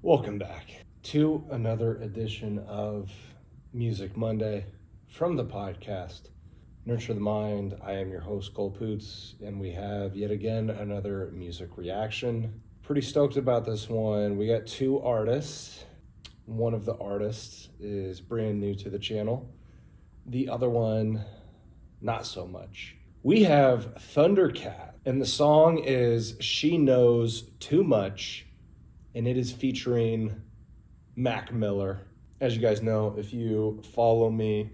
Welcome back to another edition of Music Monday from the podcast Nurture the Mind. I am your host, Poots, and we have yet again another music reaction. Pretty stoked about this one. We got two artists. One of the artists is brand new to the channel. The other one, not so much. We have Thundercat, and the song is She Knows Too Much, and it is featuring Mac Miller. As you guys know, if you follow me,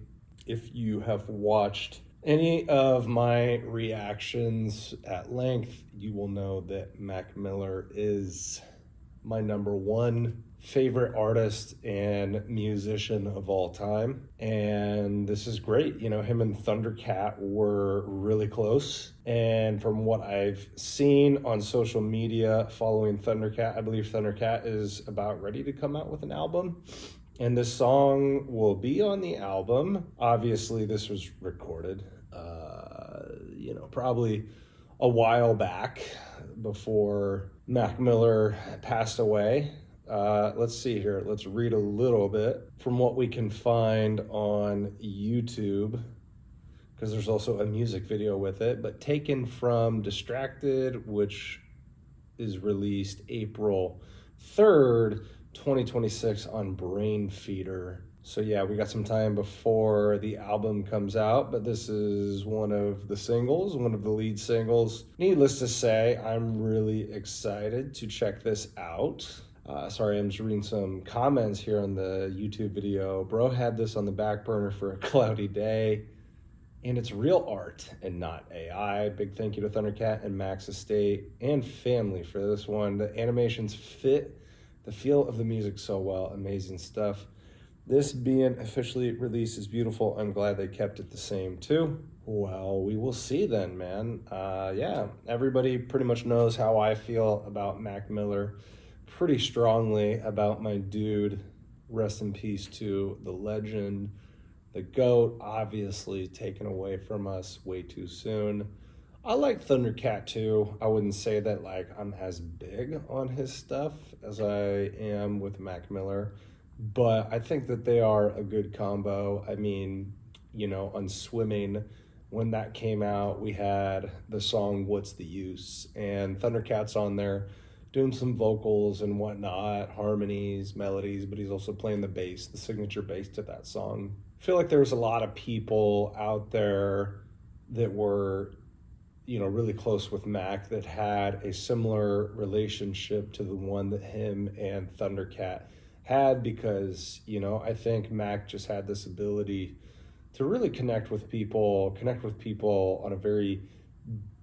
if you have watched any of my reactions at length, you will know that Mac Miller is my number one favorite artist and musician of all time. And this is great. You know, him and Thundercat were really close. And from what I've seen on social media following Thundercat, I believe Thundercat is about ready to come out with an album. And this song will be on the album. Obviously, this was recorded, probably a while back before Mac Miller passed away. Let's see here. Let's read a little bit from what we can find on YouTube, because there's also a music video with it, but taken from Distracted, which is released April 3rd, 2026 on Brain Feeder. So yeah, we got some time before the album comes out, but this is one of the singles, one of the lead singles. Needless to say, I'm really excited to check this out. Sorry, I'm just reading some comments here on the YouTube video. Bro had this on the back burner for a cloudy day, and it's real art and not AI. Big thank you to Thundercat and Max Estate and family for this one. The animations fit the feel of the music so well. Amazing stuff. This being officially released is beautiful. I'm glad they kept it the same too. Well, we will see then, man. Yeah, everybody pretty much knows how I feel about Mac Miller. Pretty strongly about my dude. Rest in peace to the legend, the GOAT, obviously taken away from us way too soon. I like Thundercat too. I wouldn't say that like I'm as big on his stuff as I am with Mac Miller, but I think that they are a good combo. I mean, on Swimming, when that came out, we had the song What's the Use, and Thundercat's on there doing some vocals and whatnot, harmonies, melodies, but he's also playing the bass, the signature bass to that song. I feel like there was a lot of people out there that were, really close with Mac that had a similar relationship to the one that him and Thundercat had, because, I think Mac just had this ability to really connect with people on a very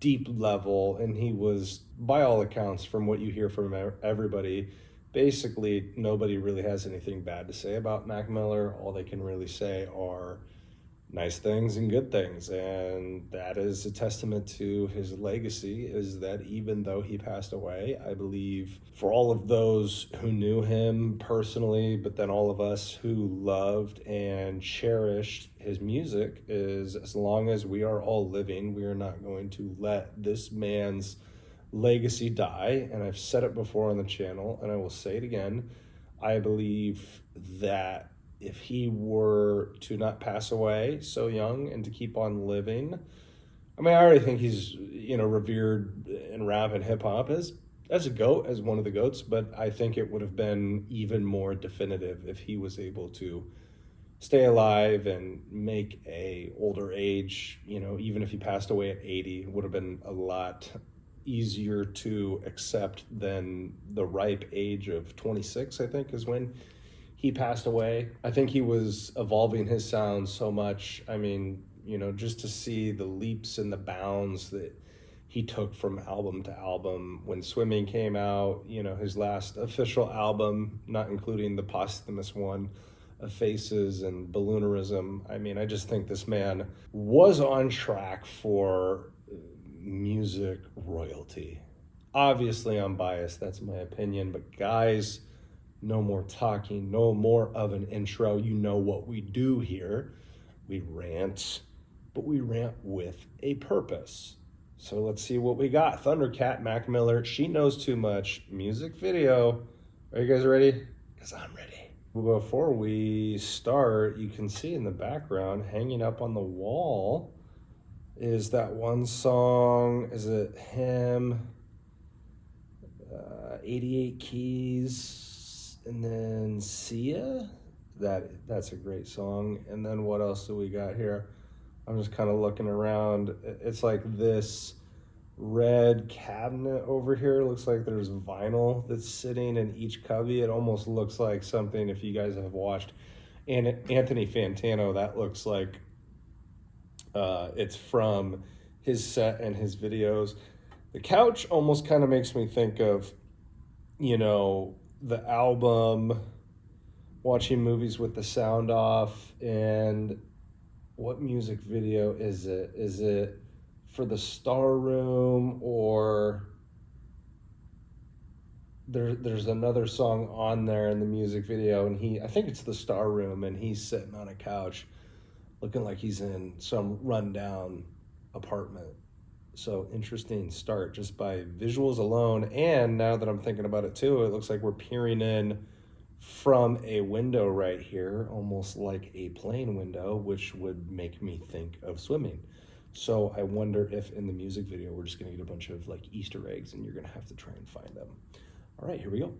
deep level, and he was, by all accounts, from what you hear from everybody, basically nobody really has anything bad to say about Mac Miller. All they can really say are nice things and good things, and that is a testament to his legacy, is that even though he passed away, I believe for all of those who knew him personally, but then all of us who loved and cherished his music, is as long as we are all living, we are not going to let this man's legacy die. And I've said it before on the channel, and I will say it again. I believe that if he were to not pass away so young and to keep on living, I mean, I already think he's, revered in rap and hip hop as a GOAT, as one of the GOATs, but I think it would have been even more definitive if he was able to stay alive and make a older age, even if he passed away at 80, it would have been a lot easier to accept than the ripe age of 26, I think, is when he passed away. I think he was evolving his sound so much. I mean, just to see the leaps and the bounds that he took from album to album. When Swimming came out, his last official album, not including the posthumous one of Faces and Balloonerism. I mean, I just think this man was on track for music royalty. Obviously, I'm biased. That's my opinion. But guys, no more talking, no more of an intro. You know what we do here. We rant, but we rant with a purpose. So let's see what we got. Thundercat, Mac Miller, She Knows Too Much, music video Are you guys ready? Because I'm ready. Before we start, you can see in the background, hanging up on the wall, is that one song. Is it him? 88 Keys, and then Sia. That's a great song. And then what else do we got here? I'm just kind of looking around. It's like this red cabinet over here. Looks like there's vinyl that's sitting in each cubby. It almost looks like something, if you guys have watched Anthony Fantano, that looks like it's from his set and his videos. The couch almost kind of makes me think of, you know, the album, watching movies with the sound off. And what music video is it? Is it for the Star Room, or there's another song on there in the music video, and I think it's the Star Room, and he's sitting on a couch looking like he's in some rundown apartment. So interesting start just by visuals alone. And now that I'm thinking about it too, it looks like we're peering in from a window right here, almost like a plane window, which would make me think of swimming. So I wonder if in the music video, we're just gonna get a bunch of like Easter eggs and you're gonna have to try and find them. All right, here we go.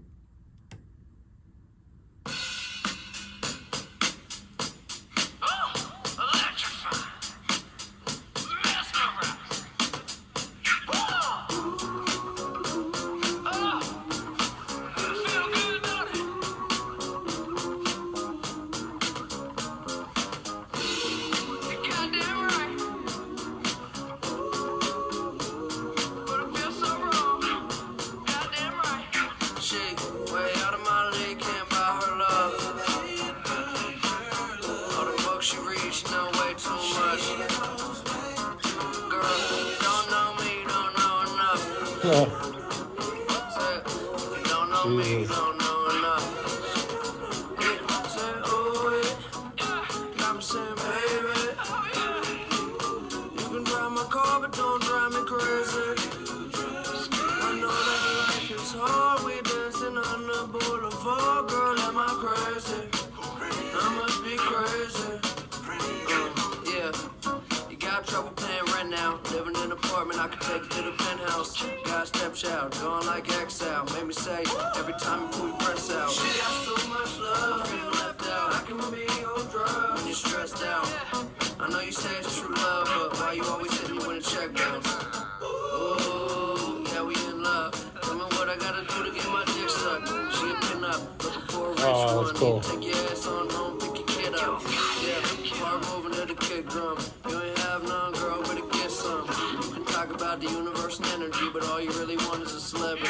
Oh, that's cool. Take your ass on home, pick your kid up. Yeah, far moving to the kick drum. You ain't have none, girl, better get some. You can talk about the universe and energy, but all you really want is a celebrity.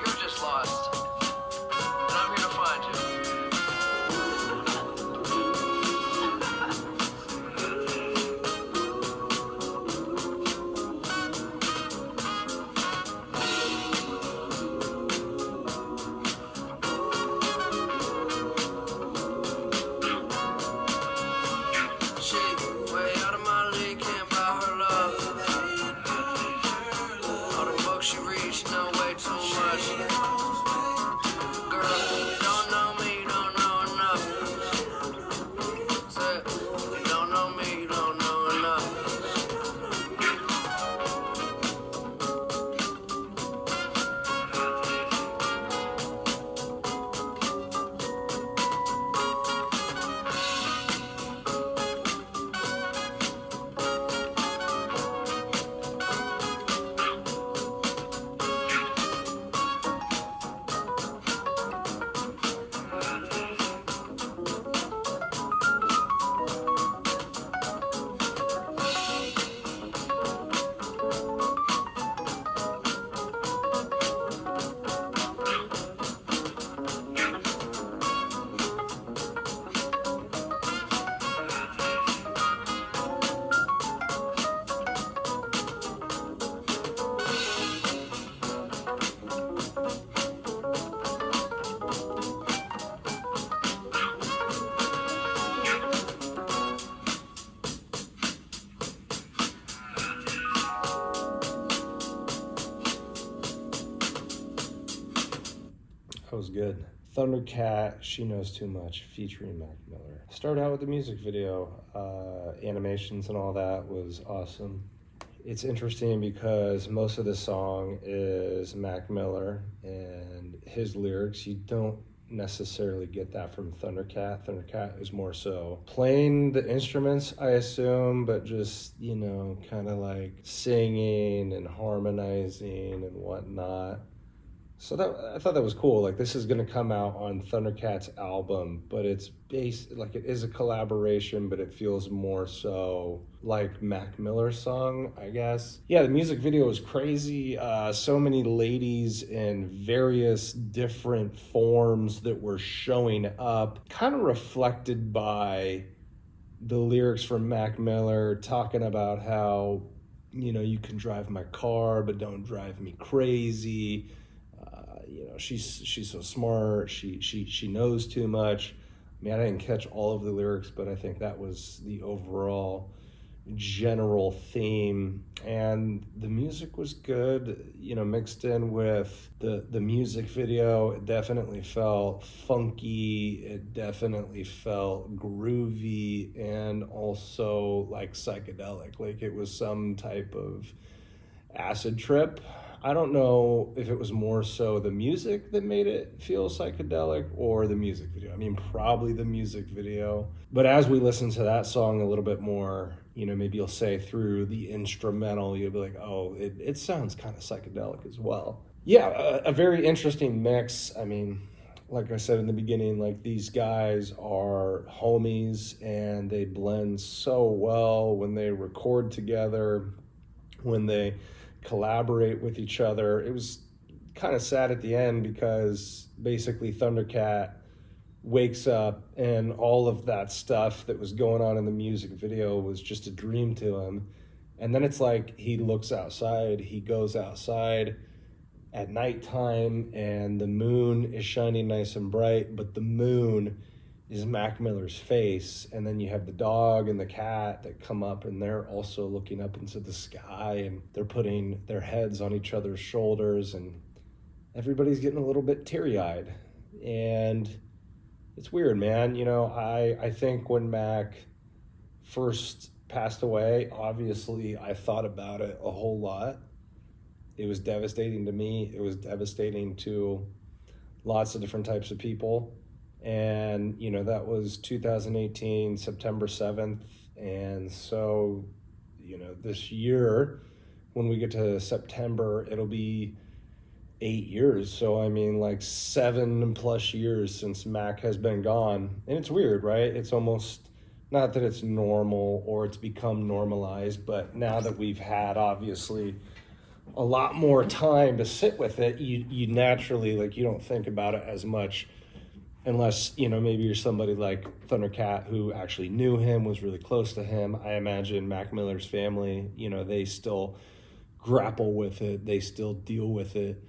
You're just lost. And I'm here to find you. Shit, way out of my league, can't buy was good. Thundercat, She Knows Too Much, featuring Mac Miller. Start out with the music video. Animations and all that was awesome. It's interesting because most of the song is Mac Miller and his lyrics. You don't necessarily get that from Thundercat. Thundercat is more so playing the instruments, I assume, but just, kind of like singing and harmonizing and whatnot. So I thought that was cool. Like, this is going to come out on Thundercat's album, but it's based, like, it is a collaboration, but it feels more so like Mac Miller's song, I guess. Yeah, the music video was crazy. So many ladies in various different forms that were showing up, kind of reflected by the lyrics from Mac Miller talking about how, you can drive my car, but don't drive me crazy. She's so smart. She knows too much. I mean, I didn't catch all of the lyrics, but I think that was the overall general theme. And the music was good, mixed in with the music video. It definitely felt funky. It definitely felt groovy and also like psychedelic. Like it was some type of acid trip. I don't know if it was more so the music that made it feel psychedelic or the music video. I mean, probably the music video. But as we listen to that song a little bit more, maybe you'll say through the instrumental, you'll be like, oh, it sounds kind of psychedelic as well. Yeah, a very interesting mix. I mean, like I said in the beginning, like these guys are homies and they blend so well when they record together, when they collaborate with each other. It was kind of sad at the end because basically Thundercat wakes up and all of that stuff that was going on in the music video was just a dream to him. And then it's like he looks outside, he goes outside at nighttime and the moon is shining nice and bright, but the moon is Mac Miller's face, and then you have the dog and the cat that come up and they're also looking up into the sky and they're putting their heads on each other's shoulders and everybody's getting a little bit teary-eyed. And it's weird, man. I think when Mac first passed away, obviously I thought about it a whole lot. It was devastating to me. It was devastating to lots of different types of people. And, that was 2018, September 7th. And so, this year, when we get to September, it'll be 8 years. So, I mean, like 7+ years since Mac has been gone. And it's weird, right? It's almost, not that it's normal or it's become normalized, but now that we've had, obviously, a lot more time to sit with it, you naturally, like, you don't think about it as much. Unless, maybe you're somebody like Thundercat who actually knew him, was really close to him. I imagine Mac Miller's family, they still grapple with it. They still deal with it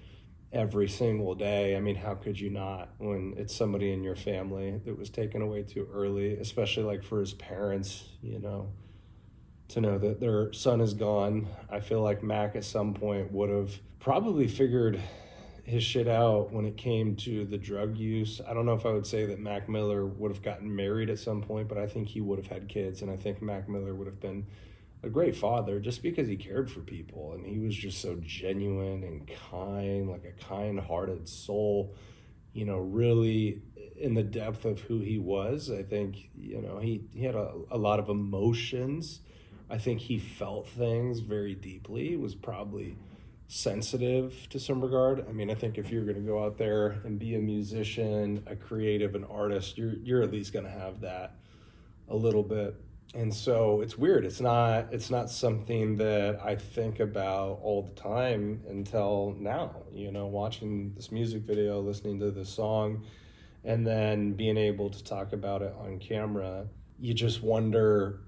every single day. I mean, how could you not when it's somebody in your family that was taken away too early, especially like for his parents, to know that their son is gone. I feel like Mac at some point would have probably figured his shit out when it came to the drug use. I don't know if I would say that Mac Miller would have gotten married at some point, but I think he would have had kids, and I think Mac Miller would have been a great father just because he cared for people, and he was just so genuine and kind, like a kind-hearted soul, really in the depth of who he was. I think, he had a lot of emotions. I think he felt things very deeply. He was probably sensitive to some regard. I mean, I think if you're going to go out there and be a musician, a creative, an artist, you're at least going to have that a little bit. And so it's weird. It's not something that I think about all the time until now, watching this music video, listening to this song, and then being able to talk about it on camera. You just wonder,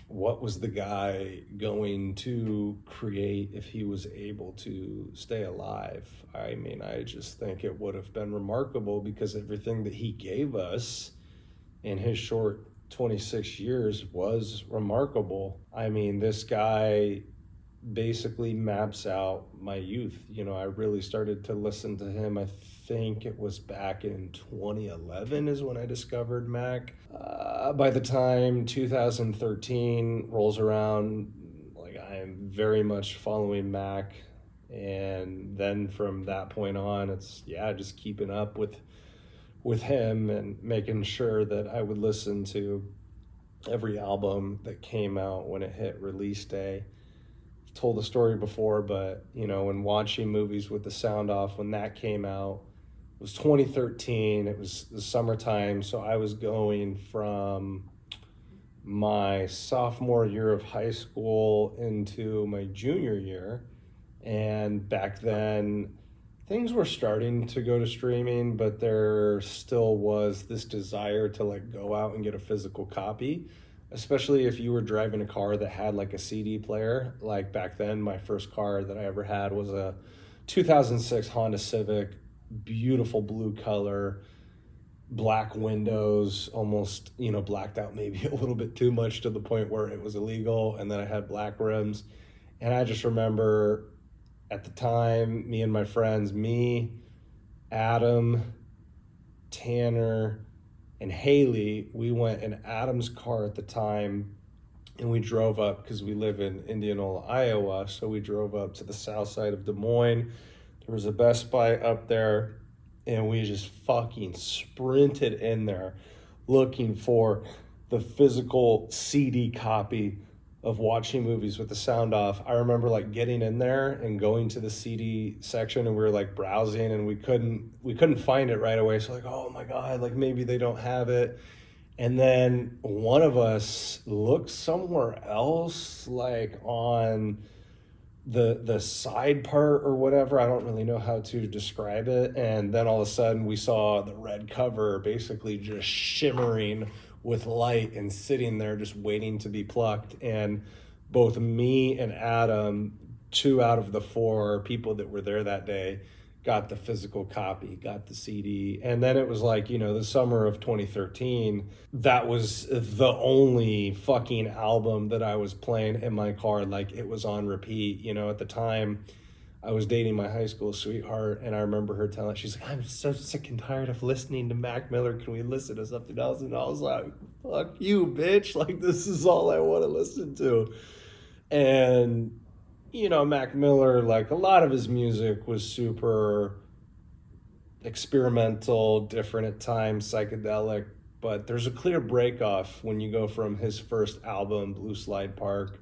what was the guy going to create if he was able to stay alive? I mean, I just think it would have been remarkable because everything that he gave us in his short 26 years was remarkable. I mean, this guy basically maps out my youth. I really started to listen to him. I think it was back in 2011 is when I discovered Mac. By the time 2013 rolls around, like, I am very much following Mac. And then from that point on, it's, yeah, just keeping up with him and making sure that I would listen to every album that came out when it hit release day. I've told the story before, but when watching movies with the sound off, when that came out, it was 2013. It was the summertime, so I was going from my sophomore year of high school into my junior year. And back then, things were starting to go to streaming, but there still was this desire to like go out and get a physical copy, especially if you were driving a car that had like a CD player. Like back then, my first car that I ever had was a 2006 Honda Civic, beautiful blue color, black windows, almost, blacked out maybe a little bit too much to the point where it was illegal. And then I had black rims. And I just remember at the time, me and my friends, me, Adam, Tanner, and Haley, we went in Adam's car at the time and we drove up because we live in Indianola, Iowa. So we drove up to the south side of Des Moines. There was a Best Buy up there and we just fucking sprinted in there looking for the physical CD copy of watching movies with the sound off. I remember like getting in there and going to the CD section and we were like browsing and we couldn't find it right away. So like, oh my God, like maybe they don't have it. And then one of us looked somewhere else, like on the side part or whatever. I don't really know how to describe it. And then all of a sudden we saw the red cover basically just shimmering with light and sitting there just waiting to be plucked. And both me and Adam, 2 out of the 4 people that were there that day, got the physical copy, got the CD. And then it was like, the summer of 2013, that was the only fucking album that I was playing in my car. Like it was on repeat. At the time I was dating my high school sweetheart, and I remember her telling, she's like, I'm so sick and tired of listening to Mac Miller. Can we listen to something else? And I was like, fuck you, bitch. Like, this is all I want to listen to. And, Mac Miller, like a lot of his music was super experimental, different at times, psychedelic. But there's a clear break off when you go from his first album, Blue Slide Park,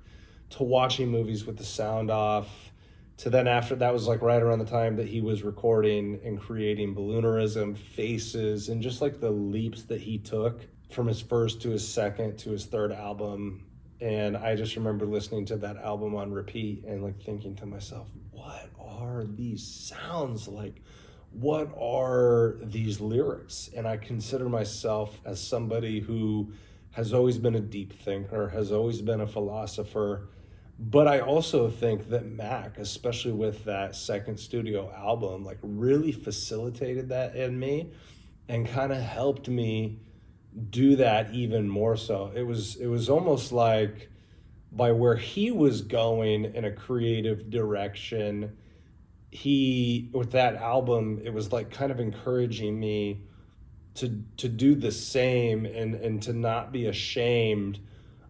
to watching movies with the sound off, to then after that was like right around the time that he was recording and creating Balloonerism, Faces, and just like the leaps that he took from his first to his second to his third album. And I just remember listening to that album on repeat and like thinking to myself, what are these sounds like? What are these lyrics? And I consider myself as somebody who has always been a deep thinker, has always been a philosopher. But I also think that Mac, especially with that second studio album, like really facilitated that in me and kind of helped me do that even more so. It was almost like by where he was going in a creative direction, he, with that album, it was like kind of encouraging me to do the same and to not be ashamed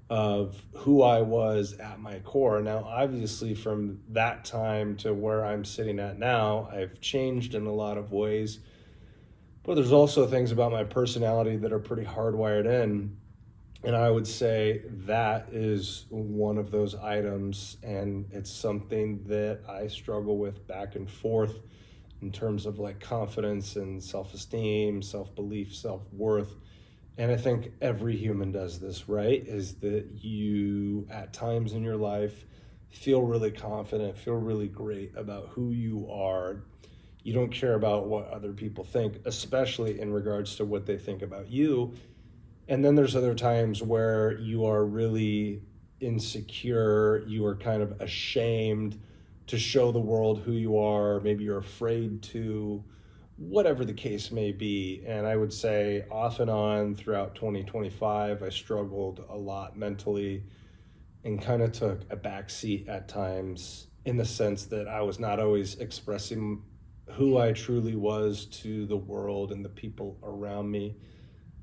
of who I was at my core. Now, obviously, from that time to where I'm sitting at now, I've changed in a lot of ways. But there's also things about my personality that are pretty hardwired in. And I would say that is one of those items. And it's something that I struggle with back and forth in terms of like confidence and self-esteem, self-belief, self-worth. And I think every human does this, right? Is that you, at times in your life, feel really confident, feel really great about who you are. You don't care about what other people think, especially in regards to what they think about you. And then there's other times where you are really insecure, you are kind of ashamed to show the world who you are, maybe you're afraid to, whatever the case may be. And I would say off and on throughout 2025, I struggled a lot mentally and kind of took a backseat at times, in the sense that I was not always expressing who I truly was to the world and the people around me.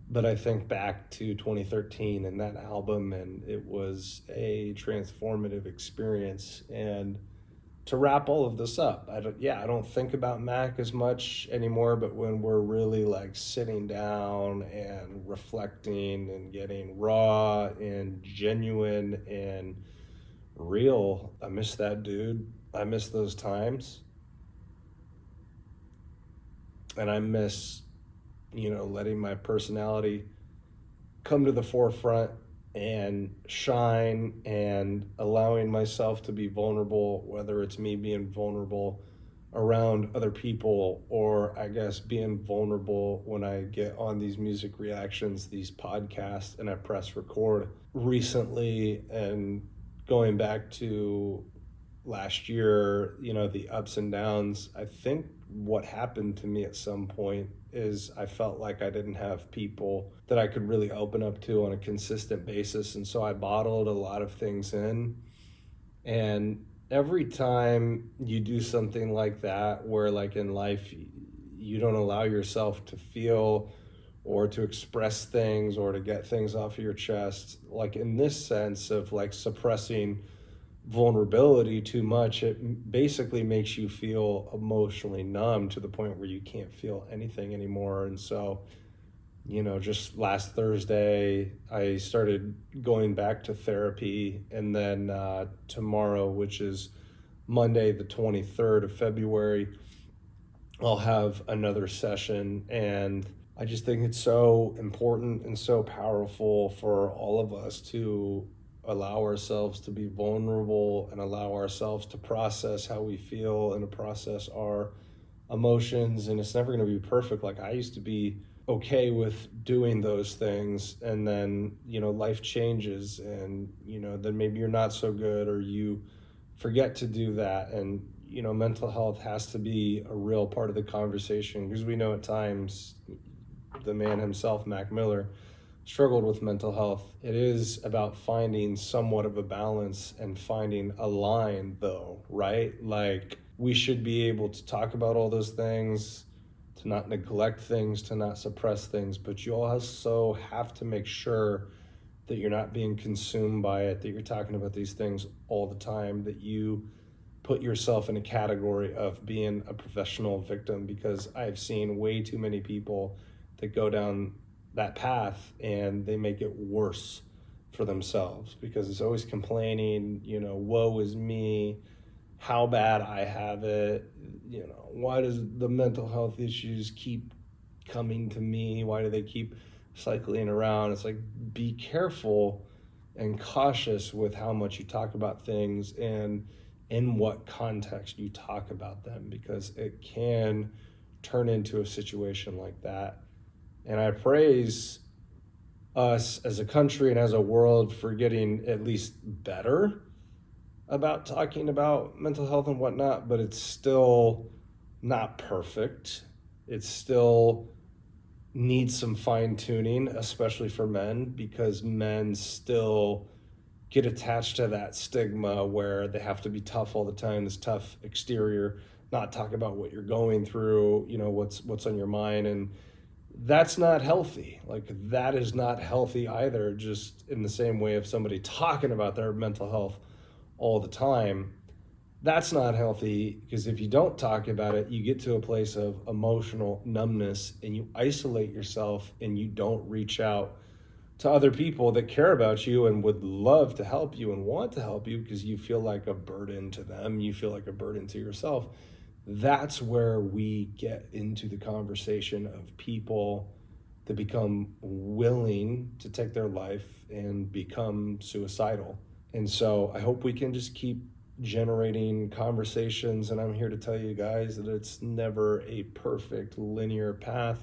But I think back to 2013 and that album, and it was a transformative experience. And to wrap all of this up, I don't think about Mac as much anymore, but when we're really like sitting down and reflecting and getting raw and genuine and real, I miss that dude. I miss those times. And I miss, letting my personality come to the forefront and shine, and allowing myself to be vulnerable, whether it's me being vulnerable around other people, or I guess being vulnerable when I get on these music reactions, these podcasts, and I press record recently. And going back to last year, the ups and downs, I think what happened to me at some point is I felt like I didn't have people that I could really open up to on a consistent basis. And so I bottled a lot of things in. And every time you do something like that, where like in life, you don't allow yourself to feel or to express things or to get things off of your chest, like in this sense of like suppressing vulnerability too much, it basically makes you feel emotionally numb to the point where you can't feel anything anymore. And so, just last Thursday, I started going back to therapy. And then tomorrow, which is Monday, the 23rd of February, I'll have another session. And I just think it's so important and so powerful for all of us to allow ourselves to be vulnerable and allow ourselves to process how we feel and to process our emotions. And it's never going to be perfect. Like, I used to be okay with doing those things, and then life changes, and then maybe you're not so good, or you forget to do that. And mental health has to be a real part of the conversation, because we know at times the man himself, Mac Miller, struggled with mental health. It is about finding somewhat of a balance and finding a line, though, right? Like, we should be able to talk about all those things, to not neglect things, to not suppress things, but you also have to make sure that you're not being consumed by it, that you're talking about these things all the time, that you put yourself in a category of being a professional victim, because I've seen way too many people that go down that path and they make it worse for themselves, because it's always complaining, woe is me, how bad I have it, why does the mental health issues keep coming to me? Why do they keep cycling around? It's like, be careful and cautious with how much you talk about things and in what context you talk about them, because it can turn into a situation like that. And I praise us as a country and as a world for getting at least better about talking about mental health and whatnot, but it's still not perfect. It still needs some fine tuning, especially for men, because men still get attached to that stigma where they have to be tough all the time, this tough exterior, not talk about what you're going through, what's on your mind. And that's not healthy. Like, that is not healthy either, just in the same way of somebody talking about their mental health all the time. That's not healthy, because if you don't talk about it, you get to a place of emotional numbness and you isolate yourself and you don't reach out to other people that care about you and would love to help you and want to help you, because you feel like a burden to them, you feel like a burden to yourself. That's where we get into the conversation of people that become willing to take their life and become suicidal. And so I hope we can just keep generating conversations. And I'm here to tell you guys that it's never a perfect linear path.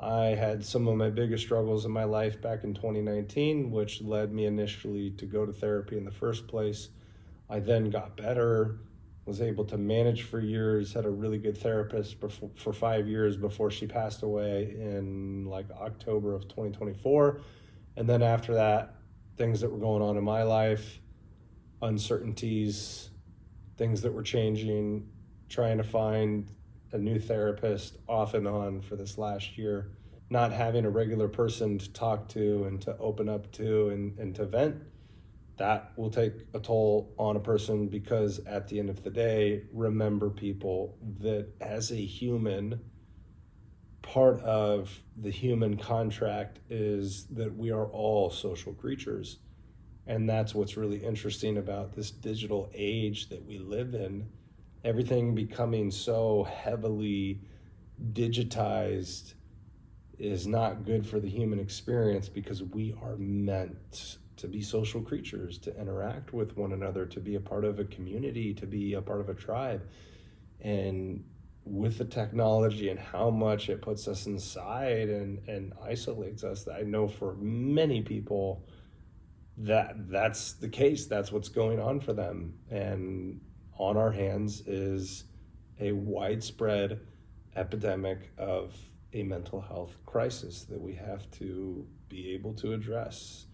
I had some of my biggest struggles in my life back in 2019, which led me initially to go to therapy in the first place. I then got better, was able to manage for years, had a really good therapist for 5 years before she passed away in like October of 2024. And then after that, things that were going on in my life, uncertainties, things that were changing, trying to find a new therapist off and on for this last year, not having a regular person to talk to and to open up to and to vent. That will take a toll on a person, because at the end of the day, remember, people, that as a human, part of the human contract is that we are all social creatures. And that's what's really interesting about this digital age that we live in. Everything becoming so heavily digitized is not good for the human experience, because we are meant to be social creatures, to interact with one another, to be a part of a community, to be a part of a tribe. And with the technology and how much it puts us inside and isolates us, I know for many people that's the case. That's what's going on for them. And on our hands is a widespread epidemic of a mental health crisis that we have to be able to address.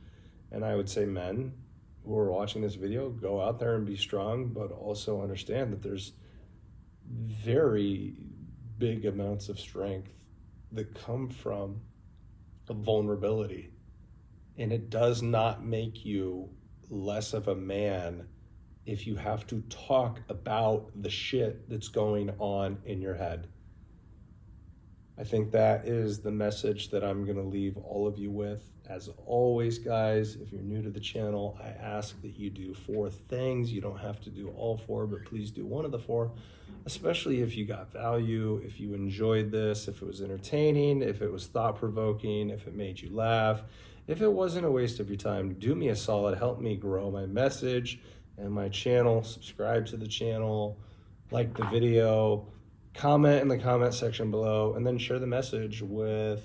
And I would say, men who are watching this video, go out there and be strong, but also understand that there's very big amounts of strength that come from vulnerability. And it does not make you less of a man if you have to talk about the shit that's going on in your head. I think that is the message that I'm going to leave all of you with. As always, guys, if you're new to the channel, I ask that you do 4 things. You don't have to do all 4, but please do one of the 4, especially if you got value, if you enjoyed this, if it was entertaining, if it was thought-provoking, if it made you laugh, if it wasn't a waste of your time. Do me a solid, help me grow my message and my channel. Subscribe to the channel, like the video, comment in the comment section below, and then share the message with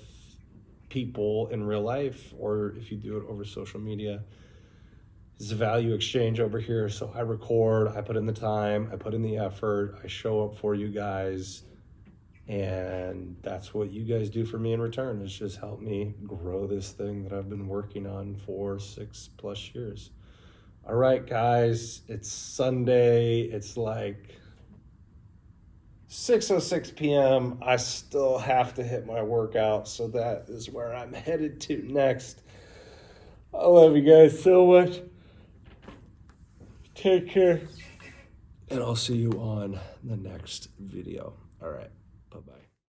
people in real life, or if you do it over social media. It's a value exchange over here. So I record, I put in the time, I put in the effort, I show up for you guys, and that's what you guys do for me in return, is just help me grow this thing that I've been working on for 6+ years. All right, guys, it's Sunday. It's like 6:06 p.m. I still have to hit my workout, so that is where I'm headed to next. I love you guys so much. Take care, and I'll see you on the next video. All right.